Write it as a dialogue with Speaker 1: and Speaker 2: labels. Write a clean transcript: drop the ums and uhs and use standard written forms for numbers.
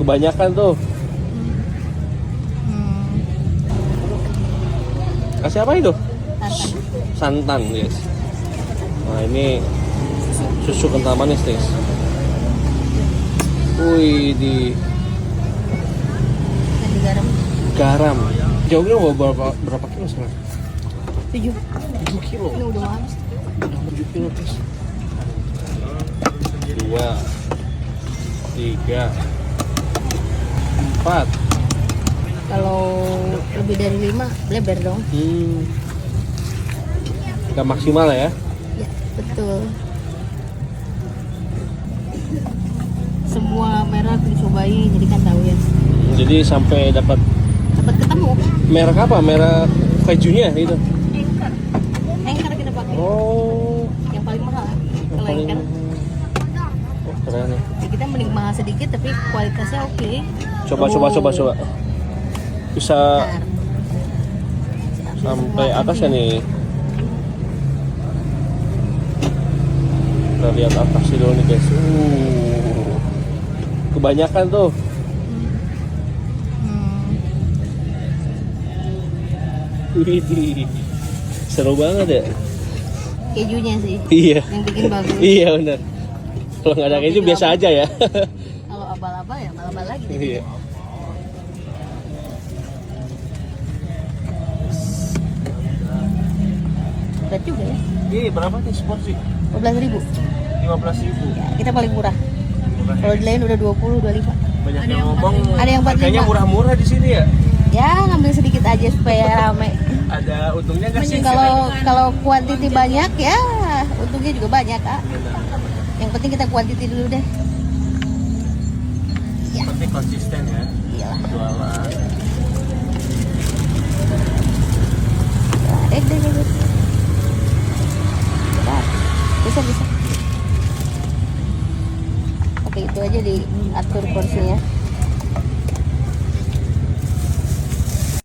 Speaker 1: kebanyakan tuh. Kasih apa itu? Santan, guys. Nah, ini susu kental manis, guys. Wih, di garam. Jauhnya berapa kilo sekarang?
Speaker 2: 7
Speaker 1: kilo.
Speaker 2: Ini udah habis.
Speaker 1: Udah 7 kilo, guys. 2 3 4.
Speaker 2: Kalau lebih dari 5 bleber dong.
Speaker 1: Gak maksimal ya?
Speaker 2: Ya, betul. Semua merek dicobain, jadi kan tahu ya.
Speaker 1: Jadi sampai dapat
Speaker 2: Ketemu.
Speaker 1: merek apa? Merek kejunya itu.
Speaker 2: Anchor kita pakai.
Speaker 1: Oh,
Speaker 2: Yang paling mahal. Kalau
Speaker 1: paling
Speaker 2: Anchor.
Speaker 1: oh, keren ya.
Speaker 2: Ya, kita mending mahal sedikit tapi kualitasnya oke.
Speaker 1: Coba. Bisa
Speaker 2: Bentar.
Speaker 1: sampai atas ya nih. Kita lihat atas dulu nih, guys. Kebanyakan tuh. Widih, seru banget ya.
Speaker 2: Kejunya sih
Speaker 1: Iya.
Speaker 2: yang bikin bagus.
Speaker 1: Iya benar. Kalau nggak ada keju biasa aja ya.
Speaker 2: Kalau abal-abal ya abal-abal lagi.
Speaker 1: Iya.
Speaker 2: Berat juga ya.
Speaker 1: Ini berapa nih seporsi?
Speaker 2: 15.000.
Speaker 1: 15.000.
Speaker 2: Ya, kita paling murah. Kalau di lain udah 20, 25.
Speaker 1: Banyak yang ngomong.
Speaker 2: Ada yang 45.
Speaker 1: Harganya murah-murah di sini ya.
Speaker 2: Ya ngambil sedikit aja supaya rame.
Speaker 1: Ada untungnya nggak sih?
Speaker 2: Kalau kuantiti banyak ya untungnya juga banyak, Kak. Yang penting kita kuantiti dulu deh. Ya.
Speaker 1: Penting konsisten ya.
Speaker 2: Iyalah.
Speaker 1: Jualan.
Speaker 2: Deh. Bisa. Oke, itu aja diatur porsinya.